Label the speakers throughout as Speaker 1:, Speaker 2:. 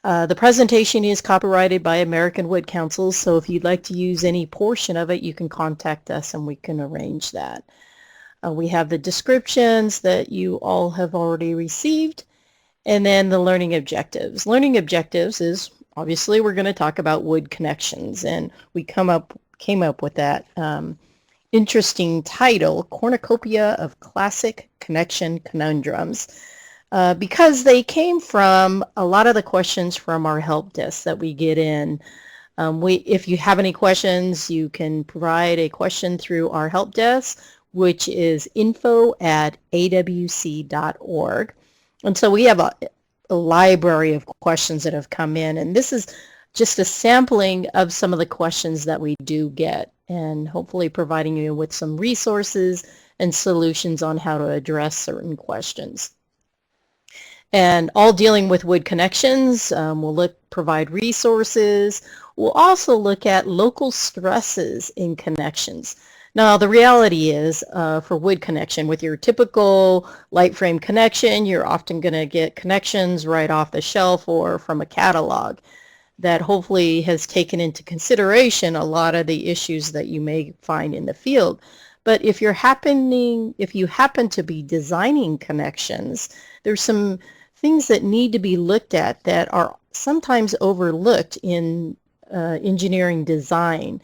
Speaker 1: The presentation is copyrighted by American Wood Council, so if you'd like to use any portion of it, you can contact us and we can arrange that. We have the descriptions that you all have already received, and then the learning objectives. Learning objectives is, obviously, we're going to talk about wood connections, and we came up with that interesting title, Cornucopia of Classic Connection Conundrums. Because they came from a lot of the questions from our help desk that we get in. If you have any questions, you can provide a question through our help desk, which is info@awc.org. And so we have a library of questions that have come in, and this is just a sampling of some of the questions that we do get, and hopefully providing you with some resources and solutions on how to address certain questions. And all dealing with wood connections, we'll provide resources. We'll also look at local stresses in connections. Now, the reality is, for wood connection, with your typical light frame connection, you're often going to get connections right off the shelf or from a catalog that hopefully has taken into consideration a lot of the issues that you may find in the field. But if you happen to be designing connections, there's some things that need to be looked at that are sometimes overlooked in engineering design.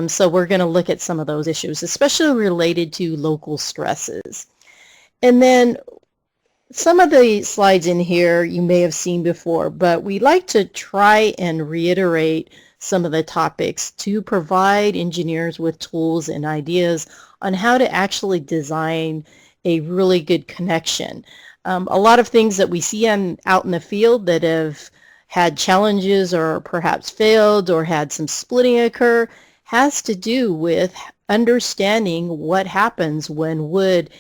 Speaker 1: So we're going to look at some of those issues, especially related to local stresses. And then some of the slides in here you may have seen before, but we like to try and reiterate some of the topics to provide engineers with tools and ideas on how to actually design a really good connection. A lot of things that we see out in the field that have had challenges or perhaps failed or had some splitting occur has to do with understanding what happens when wood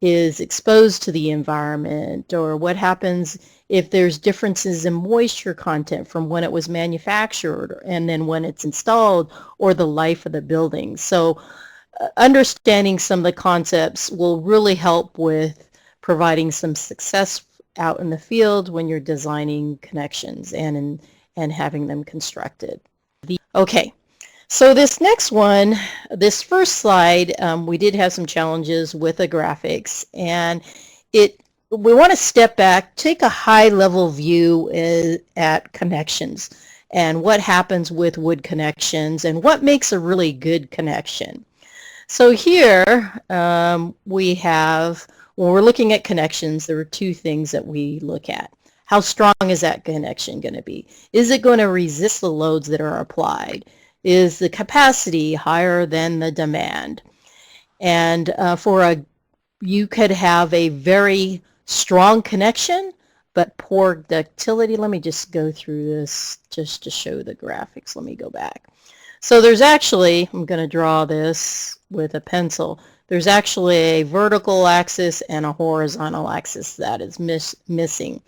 Speaker 1: is exposed to the environment, or what happens if there's differences in moisture content from when it was manufactured and then when it's installed, or the life of the building. So understanding some of the concepts will really help with providing some success out in the field when you're designing connections and having them constructed. Okay, so this next one, this first slide, we did have some challenges with the graphics, and we want to step back, take a high-level view at connections and what happens with wood connections and what makes a really good connection. So here we have, when we're looking at connections, there are two things that we look at. How strong is that connection going to be? Is it going to resist the loads that are applied? Is the capacity higher than the demand? And you could have a very strong connection, but poor ductility. Let me just go through this just to show the graphics. Let me go back. So there's actually, I'm going to draw this with a pencil. There's actually a vertical axis and a horizontal axis that is missing.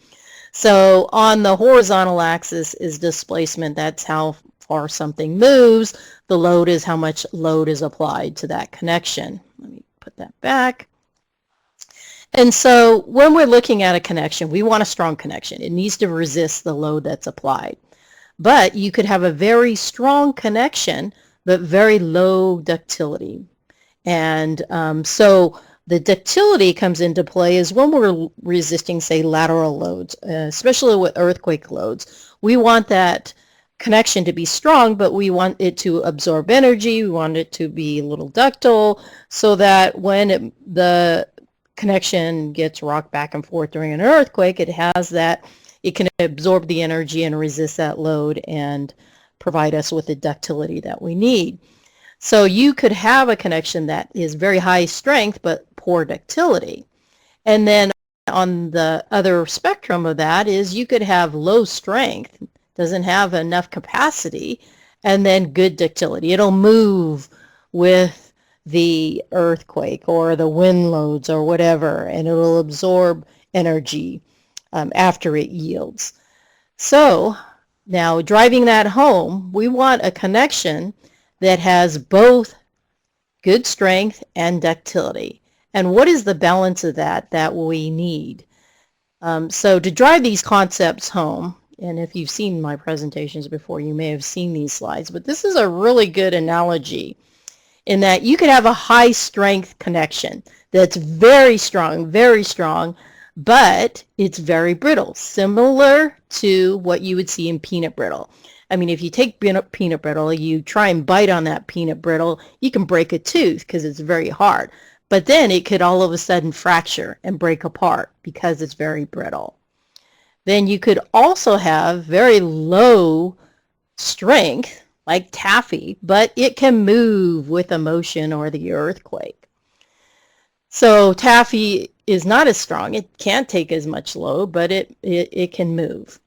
Speaker 1: So on the horizontal axis is displacement. That's how far something moves. The load is how much load is applied to that connection. Let me put that back. And so when we're looking at a connection, we want a strong connection. It needs to resist the load that's applied. But you could have a very strong connection, but very low ductility. And so the ductility comes into play is when we're resisting, say, lateral loads, especially with earthquake loads. We want that connection to be strong, but we want it to absorb energy. We want it to be a little ductile so that when the connection gets rocked back and forth during an earthquake, it can absorb the energy and resist that load and provide us with the ductility that we need. So you could have a connection that is very high strength but poor ductility. And then on the other spectrum of that is you could have low strength, doesn't have enough capacity, and then good ductility. It'll move with the earthquake or the wind loads or whatever, and it'll absorb energy after it yields. So now driving that home, we want a connection that has both good strength and ductility. And what is the balance of that we need? So to drive these concepts home, And if you've seen my presentations before, you may have seen these slides, but this is a really good analogy in that you could have a high strength connection that's very strong, but it's very brittle, similar to what you would see in peanut brittle. I mean, if you take peanut brittle, you try and bite on that peanut brittle, you can break a tooth because it's very hard. But then it could all of a sudden fracture and break apart because it's very brittle. Then you could also have very low strength, like taffy, but it can move with a motion or the earthquake. So taffy is not as strong. It can't take as much load, but it can move.